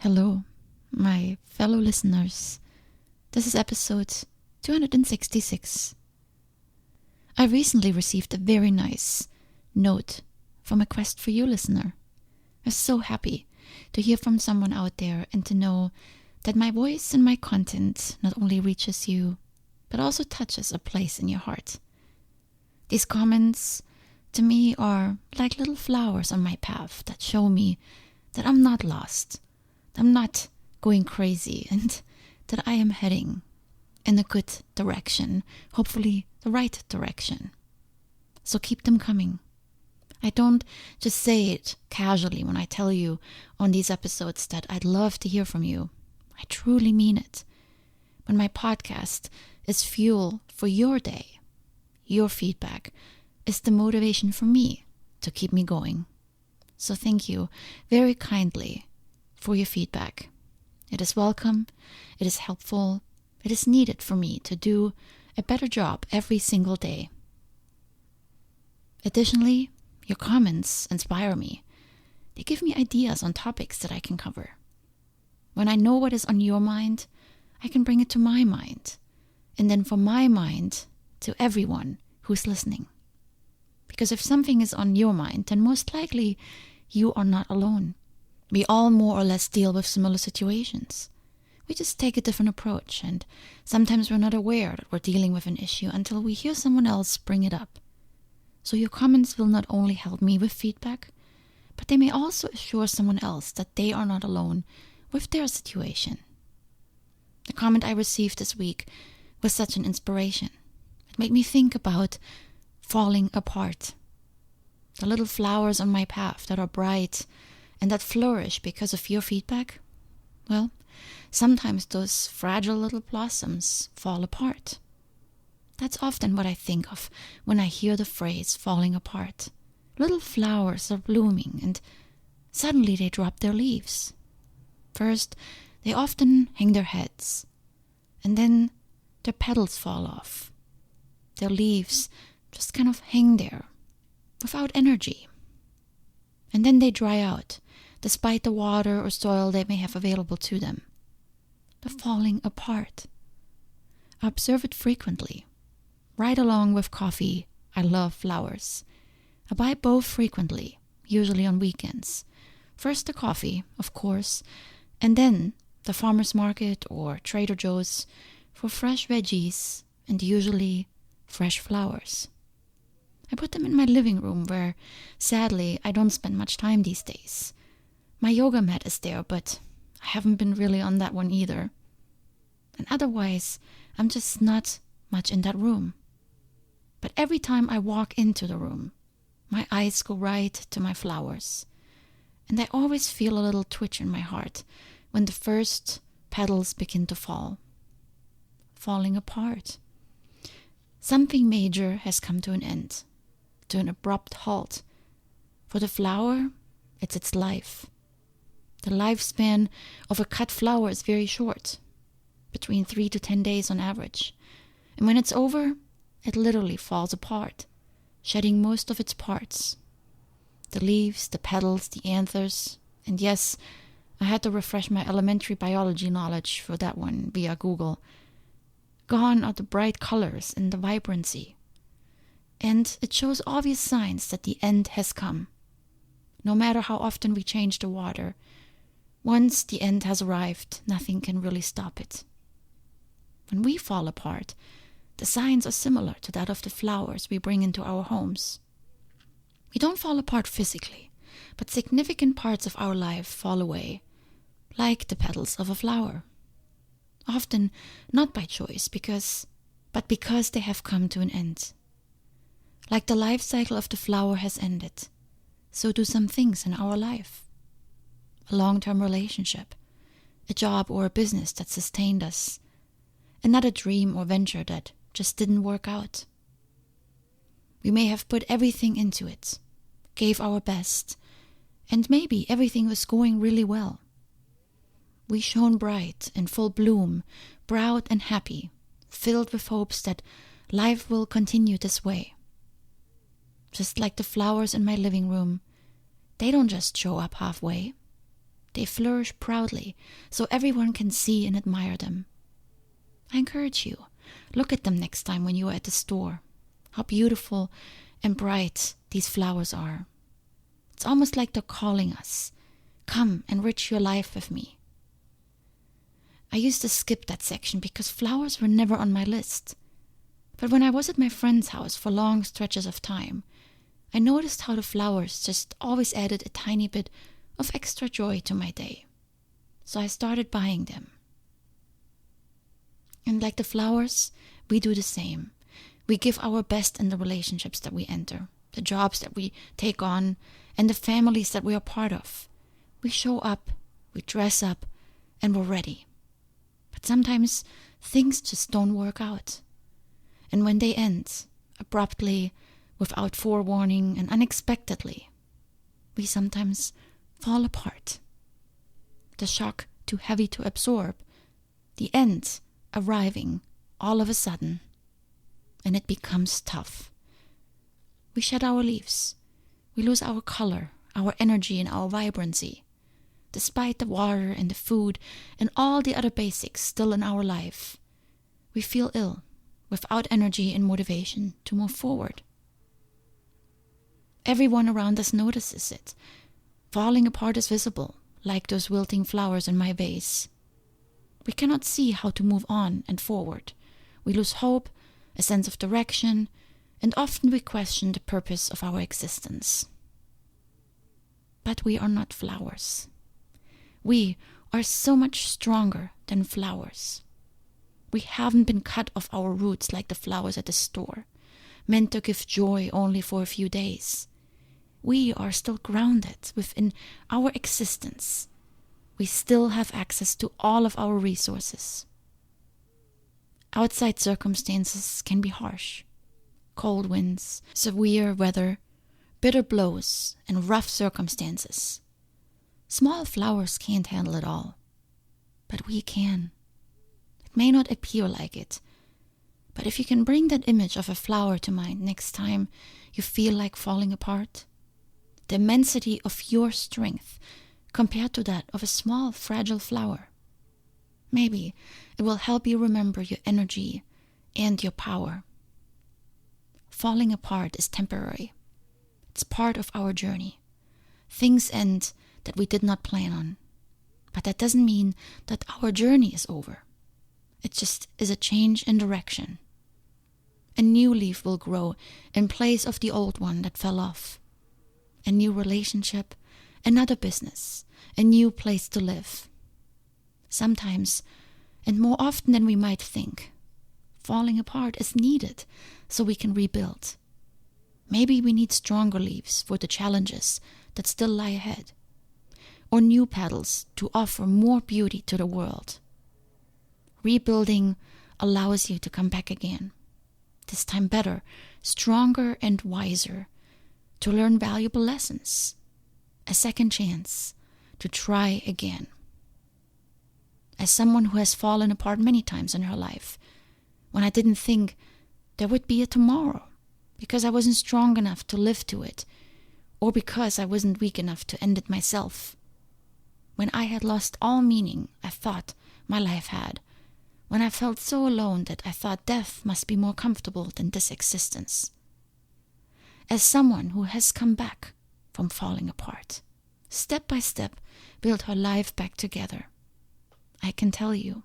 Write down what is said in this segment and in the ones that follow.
Hello, my fellow listeners. This is episode 266. I recently received a very nice note from a Quest for You listener. I'm so happy to hear from someone out there and to know that my voice and my content not only reaches you, but also touches a place in your heart. These comments to me are like little flowers on my path that show me that I'm not lost. I'm not going crazy, and that I am heading in a good direction, hopefully the right direction. So keep them coming. I don't just say it casually when I tell you on these episodes that I'd love to hear from you. I truly mean it. When my podcast is fuel for your day, your feedback is the motivation for me to keep me going. So thank you very kindly for your feedback. It is welcome, it is helpful, it is needed for me to do a better job every single day. Additionally, your comments inspire me. They give me ideas on topics that I can cover. When I know what is on your mind, I can bring it to my mind, and then from my mind to everyone who's listening. Because if something is on your mind, then most likely you are not alone. We all more or less deal with similar situations. We just take a different approach, and sometimes we're not aware that we're dealing with an issue until we hear someone else bring it up. So your comments will not only help me with feedback, but they may also assure someone else that they are not alone with their situation. The comment I received this week was such an inspiration. It made me think about falling apart. The little flowers on my path that are bright and that flourish because of your feedback, well, sometimes those fragile little blossoms fall apart. That's often what I think of when I hear the phrase falling apart. Little flowers are blooming and suddenly they drop their leaves. First, they often hang their heads, and then their petals fall off. Their leaves just kind of hang there without energy. And then they dry out, despite the water or soil they may have available to them. The falling apart. I observe it frequently. Right along with coffee, I love flowers. I buy both frequently, usually on weekends. First the coffee, of course, and then the farmer's market or Trader Joe's for fresh veggies and usually fresh flowers. I put them in my living room where, sadly, I don't spend much time these days. My yoga mat is there, but I haven't been really on that one either. And otherwise, I'm just not much in that room. But every time I walk into the room, my eyes go right to my flowers. And I always feel a little twitch in my heart when the first petals begin to fall. Falling apart. Something major has come to an end, to an abrupt halt. For the flower, it's its life. The lifespan of a cut flower is very short, between 3 to 10 days on average. And when it's over, it literally falls apart, shedding most of its parts. The leaves, the petals, the anthers, and yes, I had to refresh my elementary biology knowledge for that one via Google. Gone are the bright colors and the vibrancy. And it shows obvious signs that the end has come. No matter how often we change the water, once the end has arrived, nothing can really stop it. When we fall apart, the signs are similar to that of the flowers we bring into our homes. We don't fall apart physically, but significant parts of our life fall away, like the petals of a flower. Often not by choice, but because they have come to an end. Like the life cycle of the flower has ended, so do some things in our life. A long-term relationship, a job or a business that sustained us, another dream or venture that just didn't work out. We may have put everything into it, gave our best, and maybe everything was going really well. We shone bright, in full bloom, proud and happy, filled with hopes that life will continue this way. Just like the flowers in my living room, they don't just show up halfway. They flourish proudly, so everyone can see and admire them. I encourage you, look at them next time when you are at the store. How beautiful and bright these flowers are. It's almost like they're calling us. Come, enrich your life with me. I used to skip that section because flowers were never on my list. But when I was at my friend's house for long stretches of time, I noticed how the flowers just always added a tiny bit of extra joy to my day. So I started buying them. And like the flowers, we do the same. We give our best in the relationships that we enter, the jobs that we take on, and the families that we are part of. We show up, we dress up, and we're ready. But sometimes things just don't work out. And when they end, abruptly, without forewarning and unexpectedly, we sometimes fall apart. The shock too heavy to absorb, the end arriving all of a sudden, and it becomes tough. We shed our leaves. We lose our color, our energy, and our vibrancy. Despite the water and the food and all the other basics still in our life, we feel ill, without energy and motivation to move forward. Everyone around us notices it. Falling apart is visible, like those wilting flowers in my vase. We cannot see how to move on and forward. We lose hope, a sense of direction, and often we question the purpose of our existence. But we are not flowers. We are so much stronger than flowers. We haven't been cut off our roots like the flowers at the store, meant to give joy only for a few days. We are still grounded within our existence. We still have access to all of our resources. Outside circumstances can be harsh. Cold winds, severe weather, bitter blows, and rough circumstances. Small flowers can't handle it all, but we can. It may not appear like it, but if you can bring that image of a flower to mind next time you feel like falling apart, the immensity of your strength compared to that of a small, fragile flower, maybe it will help you remember your energy and your power. Falling apart is temporary. It's part of our journey. Things end that we did not plan on. But that doesn't mean that our journey is over. It just is a change in direction. A new leaf will grow in place of the old one that fell off. A new relationship, another business, a new place to live. Sometimes, and more often than we might think, falling apart is needed so we can rebuild. Maybe we need stronger leaves for the challenges that still lie ahead, or new petals to offer more beauty to the world. Rebuilding allows you to come back again, this time better, stronger, and wiser, to learn valuable lessons, a second chance to try again. As someone who has fallen apart many times in her life, when I didn't think there would be a tomorrow, because I wasn't strong enough to live to it, or because I wasn't weak enough to end it myself, when I had lost all meaning I thought my life had, when I felt so alone that I thought death must be more comfortable than this existence. As someone who has come back from falling apart, step by step built her life back together, I can tell you,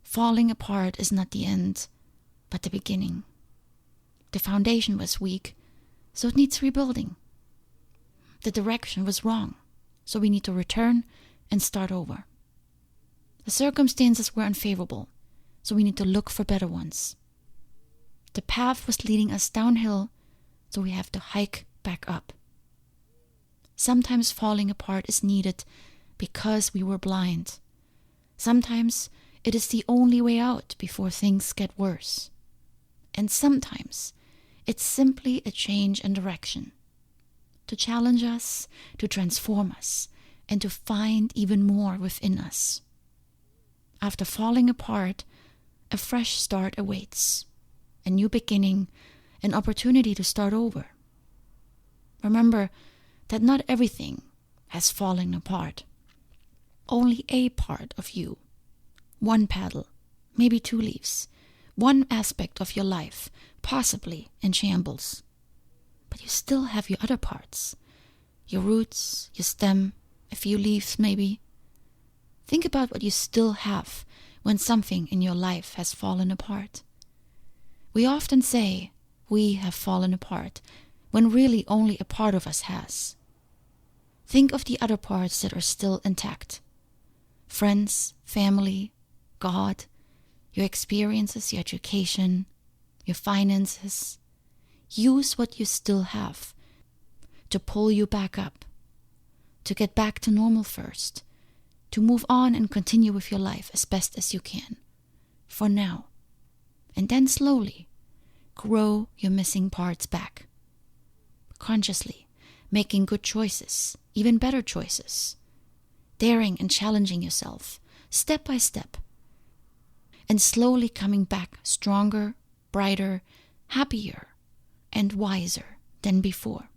falling apart is not the end, but the beginning. The foundation was weak, so it needs rebuilding. The direction was wrong, so we need to return and start over. The circumstances were unfavorable, so we need to look for better ones. The path was leading us downhill, so we have to hike back up. Sometimes falling apart is needed because we were blind. Sometimes it is the only way out before things get worse. And sometimes it's simply a change in direction, to challenge us, to transform us, and to find even more within us. After falling apart, a fresh start awaits, a new beginning, an opportunity to start over. Remember that not everything has fallen apart. only a part of you. One paddle, maybe 2 leaves, one aspect of your life, possibly in shambles. But you still have your other parts, your roots, your stem, a few leaves maybe. Think about what you still have when something in your life has fallen apart. We often say we have fallen apart when really only a part of us has. Think of the other parts that are still intact. Friends, family, God, your experiences, your education, your finances. Use what you still have to pull you back up, to get back to normal first, to move on and continue with your life as best as you can, for now. And then slowly grow your missing parts back. Consciously making good choices, even better choices. Daring and challenging yourself, step by step. And slowly coming back stronger, brighter, happier, and wiser than before.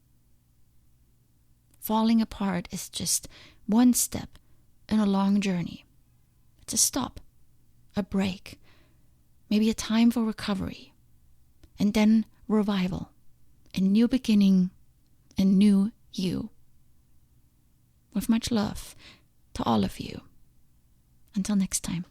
Falling apart is just one step in a long journey. It's a stop, a break, maybe a time for recovery, and then revival, a new beginning, a new you. With much love to all of you. Until next time.